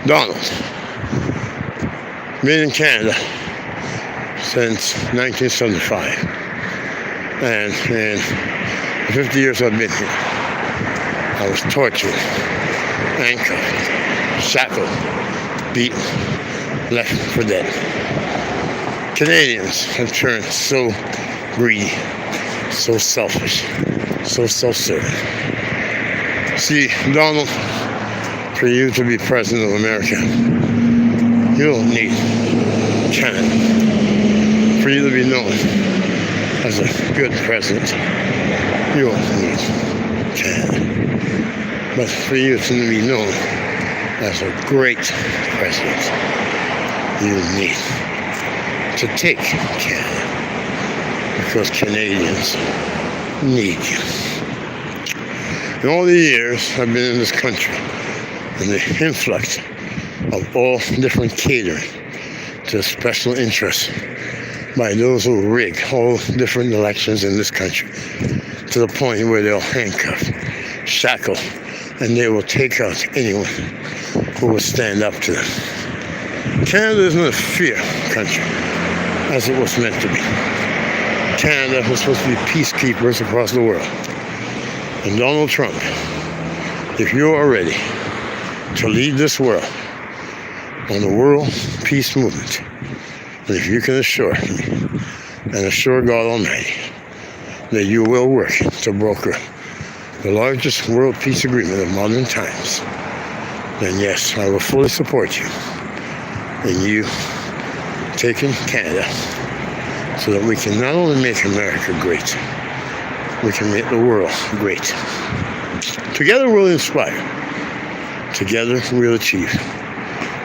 Donald, been in Canada since 1975. And in the 50 years I've been here, I was tortured, handcuffed, shackled, beaten, left for dead. Canadians have turned so greedy, so selfish, so self-serving. See, Donald, for you to be president of America, you don't need Canada. For you to be known as a good president, you don't need Canada. But for you to be known as a great president, you need to take Canada, because Canadians need you. In all the years I've been in this country, and the influx of all different catering to special interests by those who rig all different elections in this country, to the point where they'll handcuff, shackle, and they will take out anyone who will stand up to them. Canada isn't a fear country, as it was meant to be. Canada was supposed to be peacekeepers across the world. And Donald Trump, if you are ready to lead this world on the world peace movement, and if you can assure me and assure God Almighty that you will work to broker the largest world peace agreement of modern times, then yes, I will fully support you in you taking Canada, so that we can not only make America great, we can make the world great. Together we'll inspire. Together we'll achieve.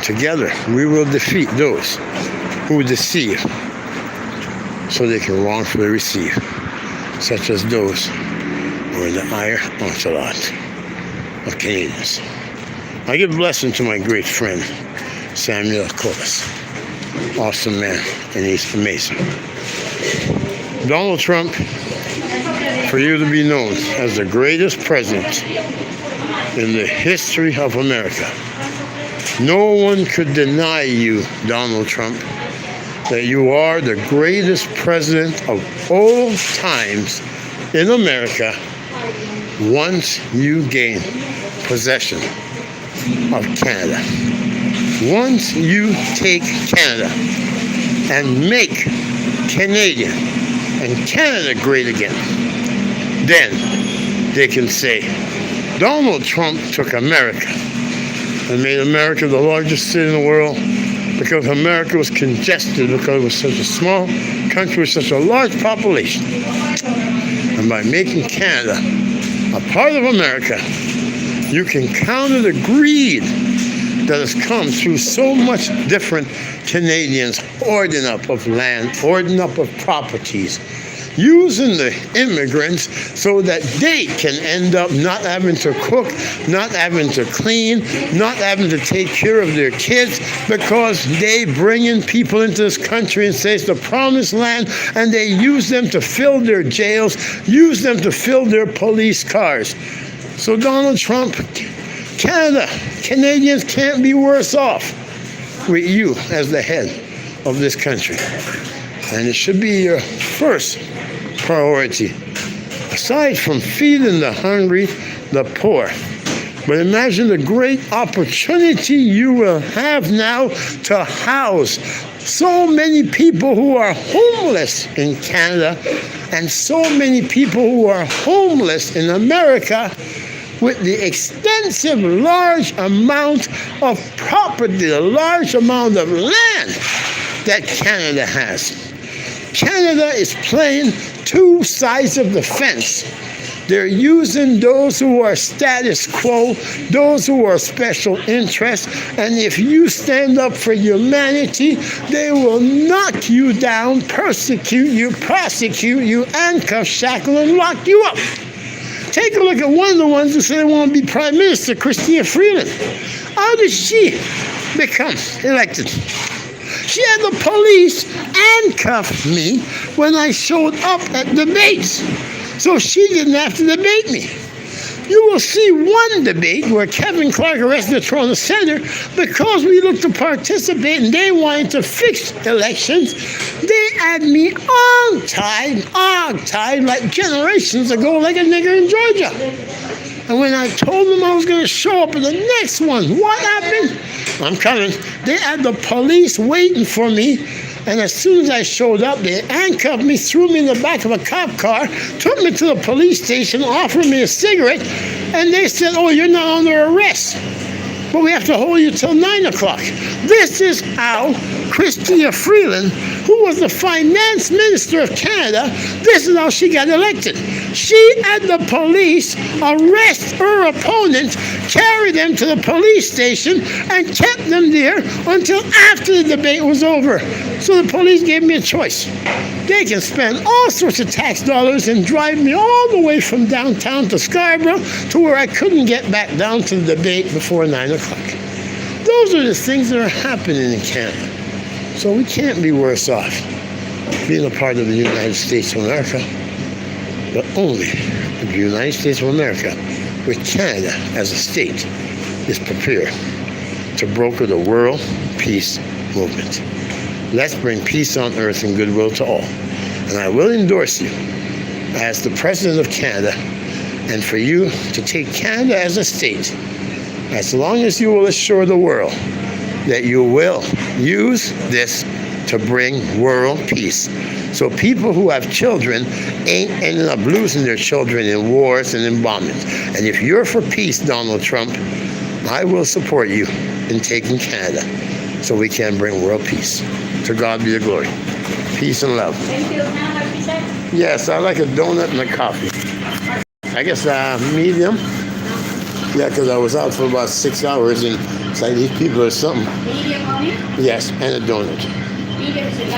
Together we will defeat those who deceive so they can wrongfully receive, such as those who are in the iron entourage of Canadians. I give blessing to my great friend, Samuel Colas. Awesome man, and he's amazing. Donald Trump, for you to be known as the greatest president in the history of America, no one could deny you, Donald Trump, that you are the greatest president of all times in America once you gain possession of Canada. Once you take Canada and make Canadian and Canada great again, then they can say, Donald Trump took America and made America the largest city in the world, because America was congested, because it was such a small country with such a large population. And by making Canada a part of America, you can counter the greed that has come through so much different Canadians hoarding up of land, hoarding up of properties, using the immigrants so that they can end up not having to cook, not having to clean, not having to take care of their kids, because they bring in people into this country and say it's the promised land, and they use them to fill their jails, use them to fill their police cars. So Donald Trump, Canada, Canadians can't be worse off with you as the head of this country. And it should be your first priority, aside from feeding the hungry, the poor. But imagine the great opportunity you will have now to house so many people who are homeless in Canada, and so many people who are homeless in America, with the extensive large amount of property, the large amount of land that Canada has. Canada is playing two sides of the fence. They're using those who are status quo, those who are special interests, and if you stand up for humanity, they will knock you down, persecute you, prosecute you, handcuff, shackle, and lock you up. Take a look at one of the ones who said they want to be Prime Minister, Christina Freeland. How did she become elected? She had the police handcuff me when I showed up at debates, so she didn't have to debate me. You will see one debate where Kevin Clarke arrested the throne of center because we looked to participate and they wanted to fix elections. They had me hog-tied like generations ago, like a nigger in Georgia. And when I told them I was going to show up in the next one, what happened? I'm coming. They had the police waiting for me. And as soon as I showed up, they handcuffed me, threw me in the back of a cop car, took me to the police station, offered me a cigarette, and they said, oh, you're not under arrest, but we have to hold you till 9 o'clock. This is how Chrystia Freeland, who was the finance minister of Canada, this is how she got elected. She had the police arrest her opponent, carry them to the police station, and kept them there until after the debate was over. So the police gave me a choice. They can spend all sorts of tax dollars and drive me all the way from downtown to Scarborough to where I couldn't get back down to the debate before 9 o'clock. Those are the things that are happening in Canada. So we can't be worse off being a part of the United States of America, but only the United States of America, with Canada as a state, is prepared to broker the world peace movement. Let's bring peace on earth and goodwill to all. And I will endorse you as the President of Canada, and for you to take Canada as a state, as long as you will assure the world that you will use this to bring world peace. So people who have children ain't ending up losing their children in wars and in bombings. And if you're for peace, Donald Trump, I will support you in taking Canada so we can bring world peace. To God be the glory. Peace and love. Thank you. Yes, I like a donut and a coffee. I guess medium. Yeah, because I was out for about 6 hours and it's like these people are something. Medium, honey? Yes, and a donut. Medium, so